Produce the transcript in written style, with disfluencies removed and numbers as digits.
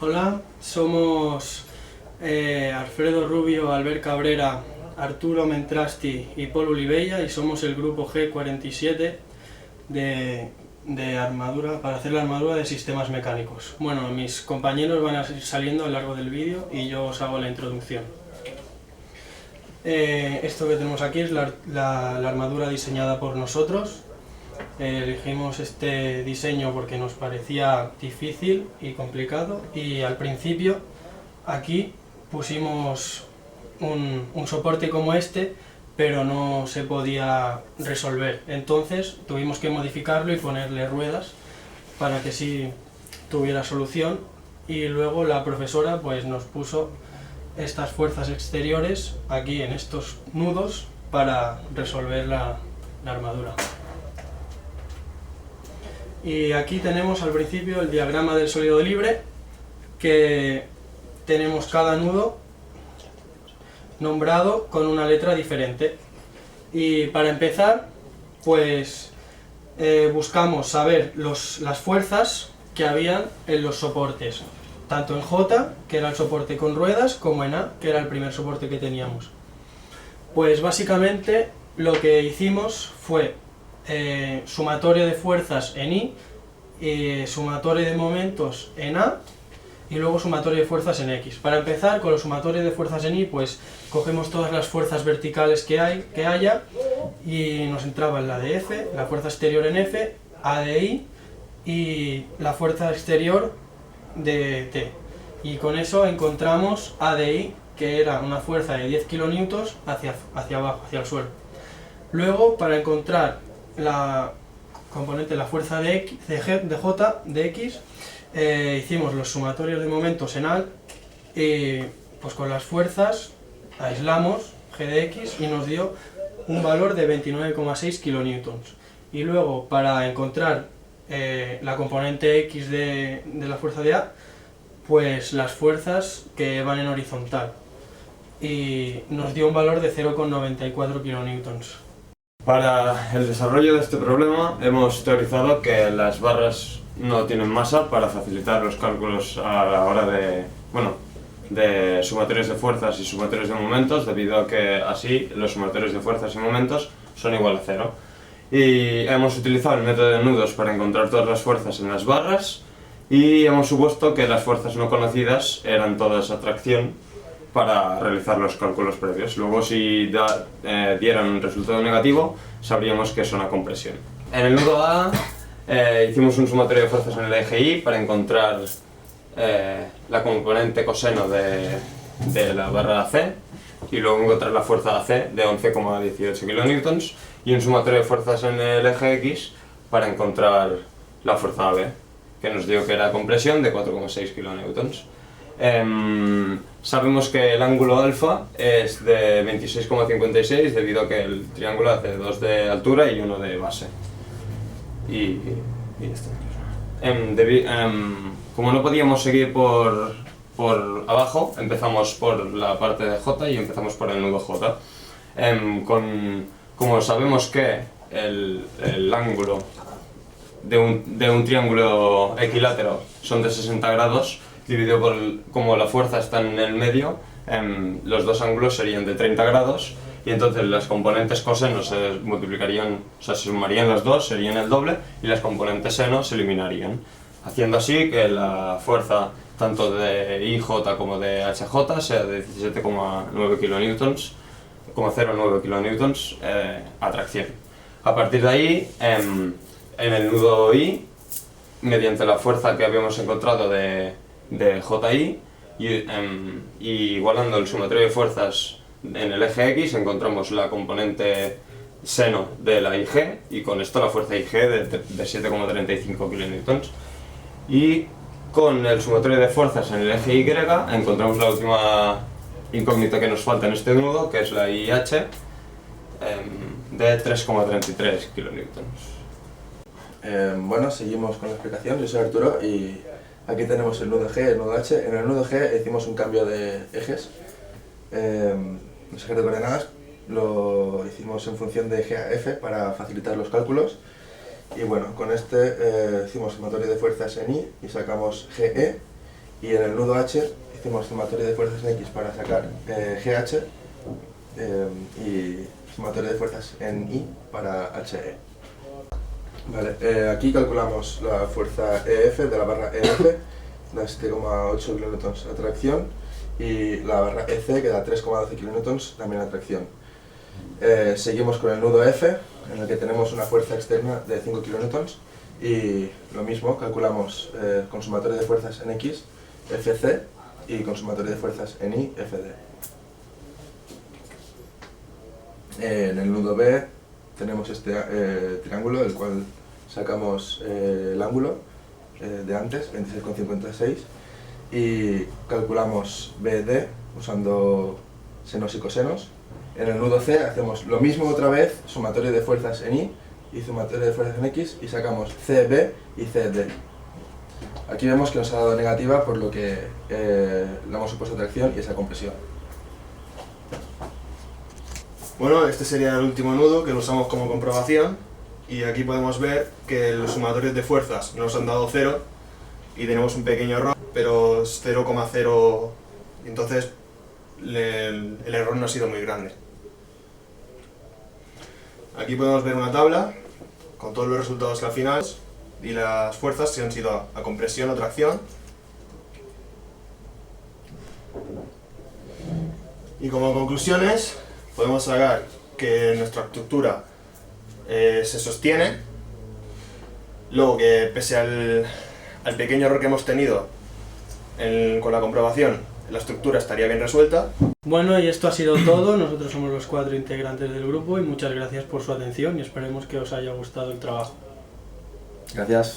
Hola, somos Alfredo Rubio, Albert Cabrera, Arturo Mentrasti y Paul Olivella, y somos el grupo G47 de armadura, para hacer la armadura de sistemas mecánicos. Bueno, mis compañeros van a ir saliendo a lo largo del vídeo y yo os hago la introducción. Esto que tenemos aquí es la armadura diseñada por nosotros. Elegimos este diseño porque nos parecía difícil y complicado, y al principio aquí pusimos un soporte como este, pero no se podía resolver, entonces tuvimos que modificarlo y ponerle ruedas para que sí tuviera solución, y luego la profesora pues nos puso estas fuerzas exteriores aquí en estos nudos para resolver la armadura. Y aquí tenemos al principio el diagrama del sólido libre, que tenemos cada nudo nombrado con una letra diferente. Y para empezar, pues buscamos saber las fuerzas que habían en los soportes, tanto en J, que era el soporte con ruedas, como en A, que era el primer soporte que teníamos. Pues básicamente lo que hicimos fue sumatorio de fuerzas en I, sumatorio de momentos en A, y luego sumatorio de fuerzas en X. Para empezar, con los sumatorios de fuerzas en I, pues cogemos todas las fuerzas verticales que haya, y nos entraba la de F, la fuerza exterior en F, A de I y la fuerza exterior de T. Y con eso encontramos A de I, que era una fuerza de 10 kilonewtons hacia abajo, hacia el suelo. Luego, para encontrar la componente, la fuerza de J, de X, hicimos los sumatorios de momentos en A, y pues con las fuerzas aislamos G de X y nos dio un valor de 29,6 kilonewtons. Y luego, para encontrar la componente X de la fuerza de A, pues las fuerzas que van en horizontal, y nos dio un valor de 0,94 kilonewtons. Para el desarrollo de este problema hemos teorizado que las barras no tienen masa para facilitar los cálculos a la hora de sumatorios de fuerzas y sumatorios de momentos, debido a que así los sumatorios de fuerzas y momentos son igual a cero. Y hemos utilizado el método de nudos para encontrar todas las fuerzas en las barras, y hemos supuesto que las fuerzas no conocidas eran todas atracción para realizar los cálculos previos. Luego, si dieran un resultado negativo, sabríamos que es una compresión. En el nudo A hicimos un sumatorio de fuerzas en el eje Y para encontrar la componente coseno de la barra AC, y luego encontrar la fuerza AC de 11,18 kilonewtons, y un sumatorio de fuerzas en el eje X para encontrar la fuerza AB, que nos dio que era compresión de 4,6 kilonewtons. Sabemos que el ángulo alfa es de 26,56 debido a que el triángulo hace 2 de altura y 1 de base. Y esto. Como no podíamos seguir por abajo, empezamos por la parte de J y empezamos por el nudo J. Como sabemos que el ángulo de un triángulo equilátero son de 60 grados, dividido por como la fuerza está en el medio, los dos ángulos serían de 30 grados, y entonces las componentes coseno se multiplicarían, o sea, se sumarían las dos, serían el doble, y las componentes seno se eliminarían, haciendo así que la fuerza tanto de IJ como de HJ sea de 17,9 kilonewtons, 0,9 kilonewtons, atracción. A partir de ahí, en el nudo I, mediante la fuerza que habíamos encontrado de JI, y igualando el sumatorio de fuerzas en el eje X, encontramos la componente seno de la IG, y con esto la fuerza IG de 7,35 kilonewtons. Y con el sumatorio de fuerzas en el eje Y encontramos la última incógnita que nos falta en este nudo, que es la IH, de 3,33 kilonewtons. Bueno, seguimos con la explicación. Yo soy Arturo y aquí tenemos el nudo G, el nudo H. En el nudo G hicimos un cambio de ejes. Los ejes de coordenadas lo hicimos en función de G a F para facilitar los cálculos. Y bueno, con este hicimos sumatorio de fuerzas en I y sacamos GE, Y en el nudo H hicimos sumatoria de fuerzas en X para sacar GH y sumatoria de fuerzas en Y para HE. Vale, aquí calculamos la fuerza EF de la barra EF, da 7,8 kN atracción, y la barra EC que da 3,12 kN también atracción. Seguimos con el nudo F, en el que tenemos una fuerza externa de 5 kN, y lo mismo, calculamos con sumatoria de fuerzas en X, FC, y con sumatoria de fuerzas en Y, FD. En el nudo B tenemos este triángulo, del cual sacamos el ángulo de antes, 26,56, y calculamos BD usando senos y cosenos. En el nudo C hacemos lo mismo otra vez, sumatoria de fuerzas en Y y sumatoria de fuerzas en X, y sacamos CB y CD. Aquí vemos que nos ha dado negativa, por lo que le hemos supuesto tracción y esa compresión. Bueno, este sería el último nudo que lo usamos como comprobación, y aquí podemos ver que los sumatorios de fuerzas nos han dado 0 y tenemos un pequeño error, pero es 0,0, y entonces el error no ha sido muy grande. Aquí podemos ver una tabla con todos los resultados que al final y las fuerzas si han sido a compresión o tracción. Y como conclusiones podemos sacar que nuestra estructura se sostiene, luego que pese al pequeño error que hemos tenido con la comprobación, la estructura estaría bien resuelta. Bueno, y esto ha sido todo. Nosotros somos los 4 integrantes del grupo y muchas gracias por su atención y esperemos que os haya gustado el trabajo. Gracias.